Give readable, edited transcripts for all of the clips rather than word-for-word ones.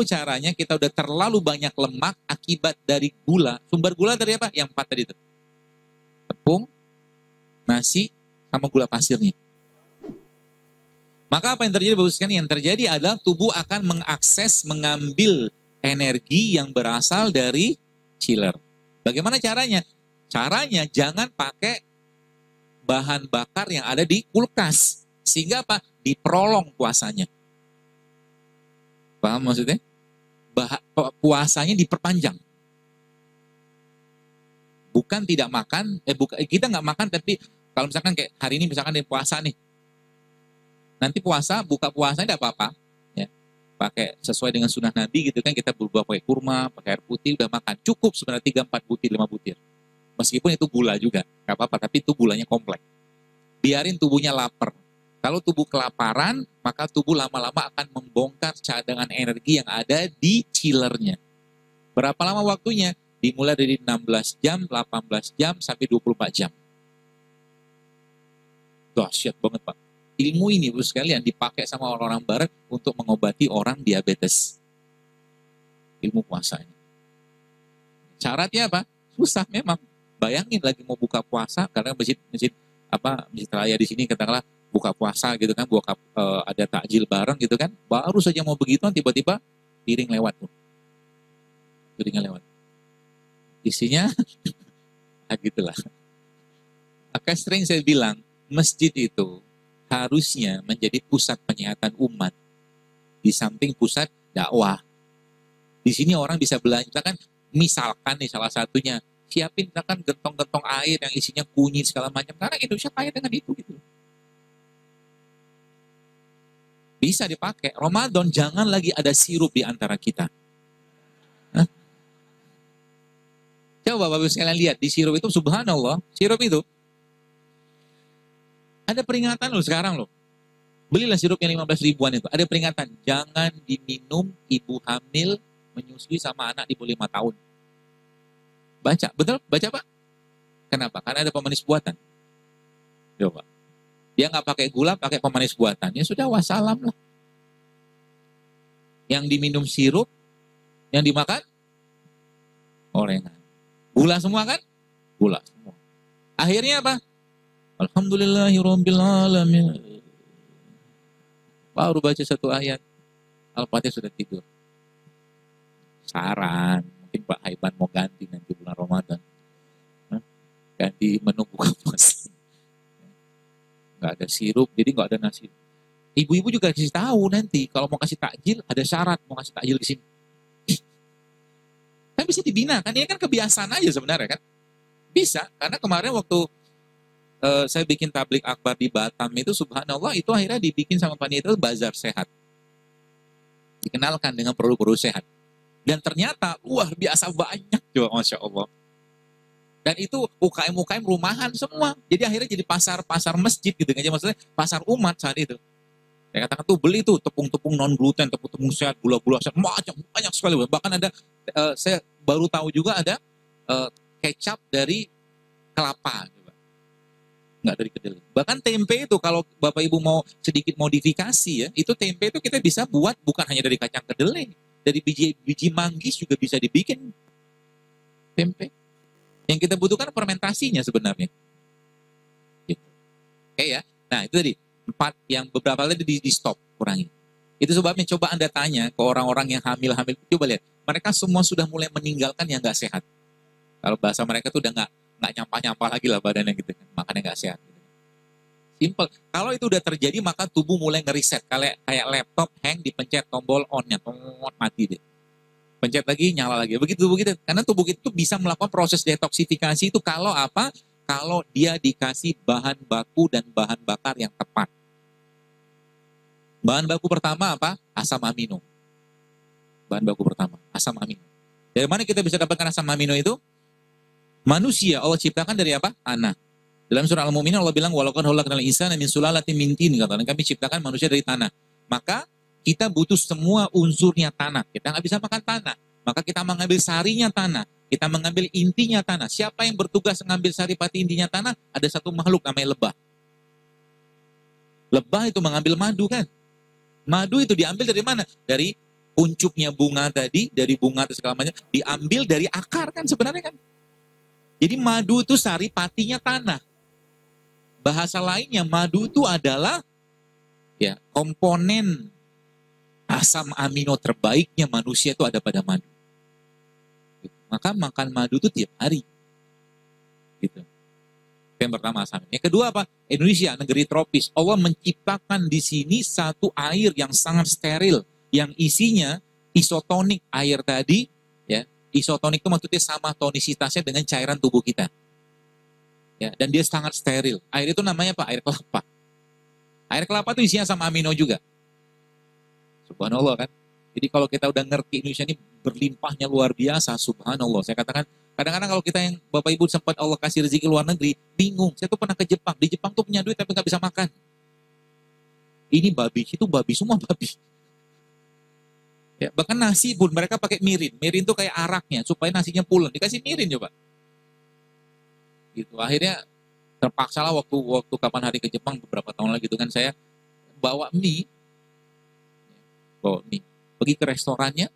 tahu caranya, kita udah terlalu banyak lemak akibat dari gula. Sumber gula dari apa? Yang 4 tadi itu. Tepung, nasi, sama gula pasirnya. Maka apa yang terjadi Bapak sekalian? Yang terjadi adalah tubuh akan mengakses, mengambil energi yang berasal dari chiller. Bagaimana caranya? Caranya jangan pakai bahan bakar yang ada di kulkas. Sehingga apa? Diprolong puasanya. Paham maksudnya? Puasanya diperpanjang. Bukan tidak makan, kita nggak makan, tapi kalau misalkan kayak hari ini misalkan ada puasa nih, nanti puasa, buka puasanya tidak apa-apa, ya, pakai sesuai dengan sunnah Nabi gitu kan, kita berubah pakai kurma, pakai air putih, udah makan, cukup sebenarnya 3, 4 butir, 5 butir, meskipun itu gula juga, nggak apa-apa, tapi itu gulanya kompleks, biarin tubuhnya lapar. Kalau tubuh kelaparan, maka tubuh lama-lama akan membongkar cadangan energi yang ada di chillernya. Berapa lama waktunya? Dimulai dari 16 jam, 18 jam, sampai 24 jam. Dahsyat banget Pak. Ilmu ini Bapak sekalian dipakai sama orang-orang barat untuk mengobati orang diabetes. Ilmu puasa ini. Syaratnya apa? Susah memang. Bayangin lagi mau buka puasa, karena masjid raya di sini katakanlah buka puasa gitu kan, ada takjil bareng gitu kan, baru saja mau begituan tiba-tiba piring lewat tuh. Piringnya lewat. Isinya gitulah. Maka sering saya bilang, masjid itu harusnya menjadi pusat penyehatan umat di samping pusat dakwah. Di sini orang bisa belanja kan, misalkan nih salah satunya siapin misalkan gentong-gentong air yang isinya kunyit segala macam, karena Indonesia kaya dengan itu gitu. Bisa dipakai. Ramadan jangan lagi ada sirup di antara kita. Hah? Coba Bapak sekalian lihat di sirup itu, subhanallah, sirup itu ada peringatan loh sekarang loh. Belilah sirup yang 15 ribuan itu. Ada peringatan. Jangan diminum ibu hamil menyusui sama anak di bawah 5 tahun. Baca. Betul? Baca Pak? Kenapa? Karena ada pemanis buatan. Coba. Dia nggak pakai gula, pakai pemanis buatan. Ya sudah, wassalam lah. Yang diminum sirup, yang dimakan gorengan. Gula semua kan? Gula semua. Akhirnya apa? Alhamdulillahirrahmanirrahim. Baru baca 1 ayat, Al-Fatihah sudah tidur. Saran, mungkin Pak Haiban mau ganti nanti bulan Ramadan. Ganti menu buka puasa. Nggak ada sirup, jadi nggak ada nasi. Ibu-ibu juga kasih tahu nanti, kalau mau kasih takjil, ada syarat mau kasih takjil di sini. Kan bisa dibina, kan ini kan kebiasaan aja sebenarnya kan. Bisa, karena kemarin waktu saya bikin tablik akbar di Batam itu, subhanallah, itu akhirnya dibikin sama panitia itu bazar sehat. Dikenalkan dengan produk-produk sehat. Dan ternyata luar biasa banyak juga, Masya Allah. Dan itu UKM-UKM rumahan semua. Jadi akhirnya jadi pasar masjid gitu aja, maksudnya pasar umat saat itu. Saya katakan tuh beli tuh tepung-tepung non gluten, tepung-tepung sehat, gula-gula sehat, banyak sekali. Bahkan ada, saya baru tahu juga ada kecap dari kelapa. Nggak dari kedelai. Bahkan tempe itu kalau Bapak Ibu mau sedikit modifikasi ya, itu tempe itu kita bisa buat bukan hanya dari kacang kedelai, dari biji manggis juga bisa dibikin tempe. Yang kita butuhkan fermentasinya sebenarnya. Gitu. Oke ya. Nah itu tadi 4 yang beberapa kali di stop, kurangi. Itu sebabnya coba Anda tanya ke orang-orang yang hamil-hamil, coba lihat, mereka semua sudah mulai meninggalkan yang nggak sehat. Kalau bahasa mereka tuh udah nggak nyampah-nyampah lagi lah badannya gitu, makannya nggak sehat. Simple. Kalau itu udah terjadi, maka tubuh mulai ngeriset. Kayak laptop hang, dipencet tombol on-nya, mati deh. Pencet lagi, nyala lagi. Begitu. Karena tubuh itu bisa melakukan proses detoksifikasi itu kalau apa? Kalau dia dikasih bahan baku dan bahan bakar yang tepat. Bahan baku pertama apa? Asam amino. Bahan baku pertama, asam amino. Dari mana kita bisa dapatkan asam amino itu? Manusia Allah ciptakan dari apa? Tanah. Dalam surah Al-Mu'minun Allah bilang walaupun khalaqnal insana min sulalatin min tin, katakan kami ciptakan manusia dari tanah. Maka kita butuh semua unsurnya tanah. Kita nggak bisa makan tanah. Maka kita mengambil sarinya tanah. Kita mengambil intinya tanah. Siapa yang bertugas mengambil saripati intinya tanah? Ada satu makhluk namanya lebah. Lebah itu mengambil madu kan? Madu itu diambil dari mana? Dari Puncuknya bunga tadi, dari bunga atau segala macam, diambil dari akar kan sebenarnya kan. Jadi madu itu saripatinya tanah. Bahasa lainnya, madu itu adalah ya komponen asam amino terbaiknya manusia itu ada pada madu. Maka makan madu itu tiap hari. Gitu. Yang pertama asam. Yang kedua apa? Indonesia, negeri tropis. Allah menciptakan di sini satu air yang sangat steril, yang isinya isotonik air tadi, ya. Isotonik itu maksudnya sama tonisitasnya dengan cairan tubuh kita. Ya, dan dia sangat steril. Air itu namanya apa? Air kelapa. Air kelapa itu isinya asam amino juga. Subhanallah kan. Jadi kalau kita udah ngerti Indonesia ini berlimpahnya luar biasa, subhanallah. Saya katakan, kadang-kadang kalau kita yang Bapak Ibu sempat Allah kasih rezeki luar negeri, bingung. Saya tuh pernah ke Jepang. Di Jepang tuh punya duit tapi nggak bisa makan. Ini babi, itu babi, semua babi. Ya, bahkan nasi pun mereka pakai mirin. Mirin tuh kayak araknya, supaya nasinya pulen. Dikasih mirin coba. Gitu. Akhirnya terpaksa lah waktu kapan hari ke Jepang beberapa tahun lagi itu kan saya bawa mie. Pergi ke restorannya,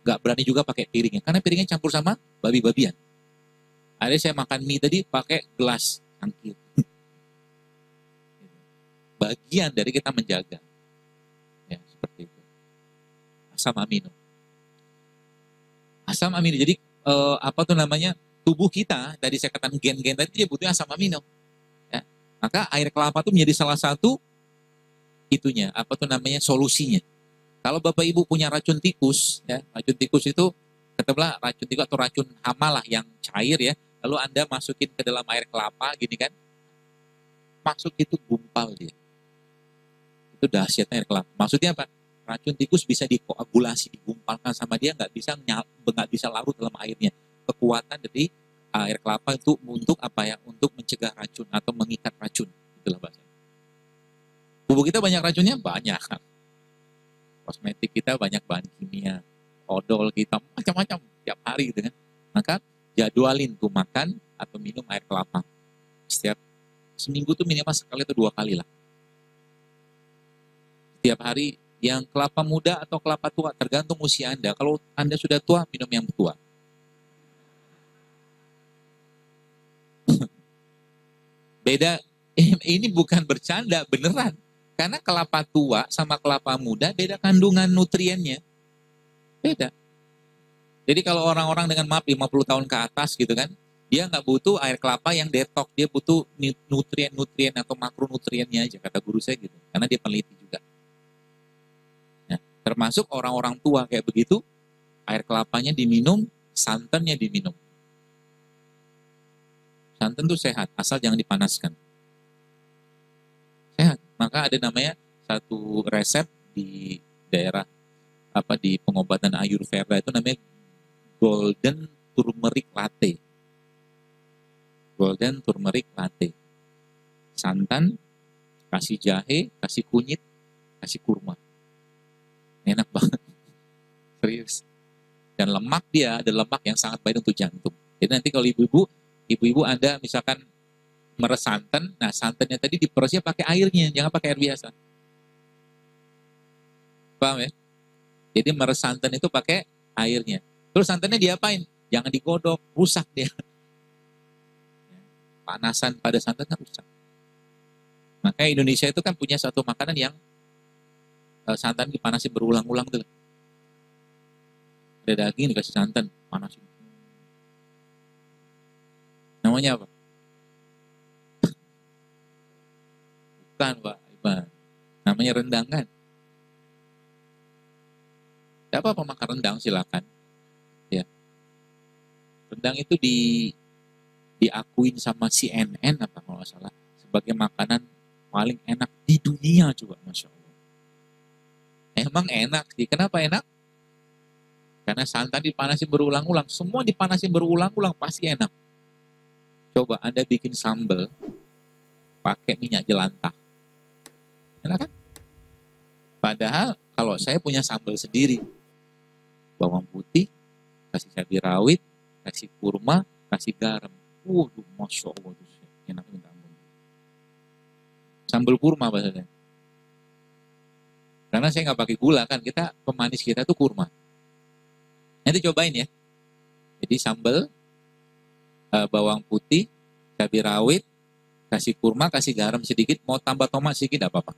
nggak berani juga pakai piringnya, karena piringnya campur sama babi-babian. Akhirnya saya makan mie tadi pakai gelas cangkir. Bagian dari kita menjaga. Ya, seperti itu. Asam amino. Asam amino. Jadi apa tuh namanya? Tubuh kita, tadi saya katakan gen-gen tadi dia butuhnya asam amino. Ya. Maka air kelapa itu menjadi salah satu itunya, apa tuh namanya? Solusinya. Kalau Bapak Ibu punya racun tikus, ya, racun tikus itu katakanlah racun tikus atau racun hama lah yang cair ya, lalu Anda masukin ke dalam air kelapa gini kan, masuk itu gumpal dia. Itu dahsyatnya air kelapa. Maksudnya apa? Racun tikus bisa dikoagulasi, digumpalkan sama dia, nggak bisa larut dalam airnya. Kekuatan dari air kelapa itu untuk apa ya? Untuk mencegah racun atau mengikat racun. Itulah bahasanya. Tubuh kita banyak racunnya? Banyak. Kosmetik kita banyak bahan kimia, odol kita, macam-macam tiap hari gitu kan. Maka jadwalin tuh makan atau minum air kelapa. Setiap seminggu tuh minimal sekali atau 2 kali lah. Setiap hari, yang kelapa muda atau kelapa tua, tergantung usia Anda. Kalau Anda sudah tua, minum yang tua. Beda, ini bukan bercanda, beneran. Karena kelapa tua sama kelapa muda beda kandungan nutriennya. Beda. Jadi kalau orang-orang dengan maaf 50 tahun ke atas gitu kan, dia nggak butuh air kelapa yang detox, dia butuh nutrien-nutrien atau makronutriennya aja, kata guru saya gitu. Karena dia peneliti juga. Nah, termasuk orang-orang tua kayak begitu, air kelapanya diminum, santannya diminum. Santan itu sehat, asal jangan dipanaskan. Sehat. Maka ada namanya satu resep di daerah di pengobatan Ayurveda itu namanya golden turmeric latte. Golden turmeric latte. Santan, kasih jahe, kasih kunyit, kasih kurma. Enak banget. Serius. Dan lemak dia ada lemak yang sangat baik untuk jantung. Jadi nanti kalau ibu-ibu Anda misalkan meres santan, nah santannya tadi diperosnya pakai airnya, jangan pakai air biasa. Paham ya? Jadi meres santan itu pakai airnya. Terus santannya diapain? Jangan digodok, rusak dia. Panasan pada santan kan rusak. Maka Indonesia itu kan punya satu makanan yang santan dipanasin berulang-ulang tuh. Ada daging dikasih santan, panasin. Namanya apa? Bukan, Pak Iban. Namanya rendang kan? Tidak apa-apa makan rendang, silakan. Ya. Rendang itu diakuin sama CNN apa kalau nggak salah sebagai makanan paling enak di dunia juga, Masya Allah. Emang enak sih. Kenapa enak? Karena santan dipanasin berulang-ulang. Semua dipanasin berulang-ulang pasti enak. Coba Anda bikin sambal pakai minyak jelantah. Enak kan? Padahal kalau saya punya sambal sendiri, bawang putih, kasih cabai rawit, kasih kurma, kasih garam. Waduh, Masya Allah. Enak minta ampun. Sambal kurma bahasanya. Karena saya nggak pakai gula kan, kita pemanis kita tuh kurma. Nanti cobain ya. Jadi sambal, bawang putih, cabai rawit, kasih kurma, kasih garam sedikit, mau tambah tomat sedikit tidak apa-apa.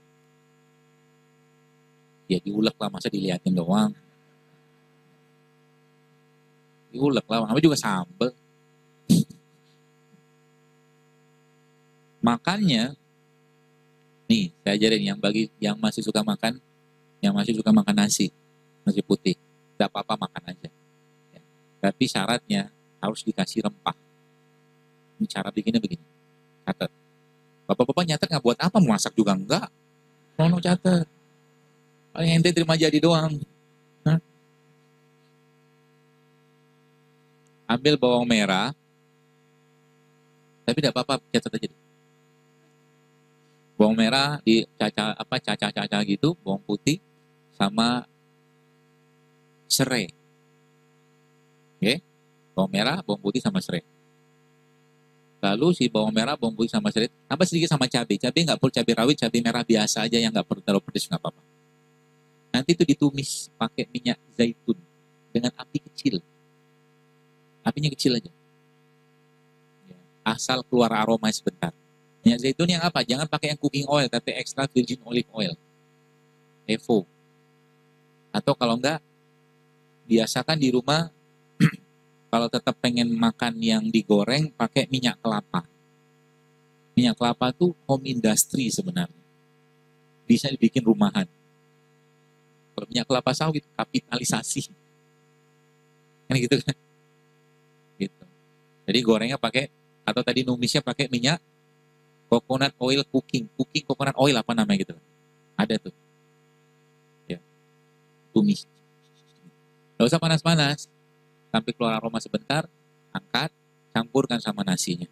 Ya diulek lah, masa dilihatin doang. Diulek lah, namanya juga sambal. Makannya, nih saya ajarin yang masih suka makan, nasi putih, tidak apa-apa makan aja. Ya. Tapi syaratnya harus dikasih rempah. Ini cara bikinnya begini, catat. Bapak-bapak nyatet nggak buat apa, masak juga enggak. Nono catat. Paling ente terima jadi doang. Hah? Ambil bawang merah, tapi tidak apa-apa, catat aja. Bawang merah cacah gitu, bawang putih sama serai. Oke? Bawang merah, bawang putih sama serai. Lalu si bawang merah, bawang putih sama serai, tambah sedikit sama cabai. Cabai nggak perlu cabai rawit, cabai merah biasa aja yang nggak perlu terlalu pedas, nggak apa-apa. Nanti itu ditumis pakai minyak zaitun dengan api kecil. Apinya kecil aja. Asal keluar aroma sebentar. Minyak zaitun yang apa? Jangan pakai yang cooking oil, tapi extra virgin olive oil. EVO. Atau kalau enggak, biasakan di rumah, kalau tetap pengen makan yang digoreng, pakai minyak kelapa. Minyak kelapa itu home industry sebenarnya. Bisa dibikin rumahan. Kalau minyak kelapa sawit, kapitalisasi. Kan gitu kan? Gitu. Jadi gorengnya pakai, atau tadi numisnya pakai minyak coconut oil cooking coconut oil apa namanya gitu. Ada tuh. Ya, tumis. Gak usah panas-panas. Sampai keluar aroma sebentar, angkat, campurkan sama nasinya.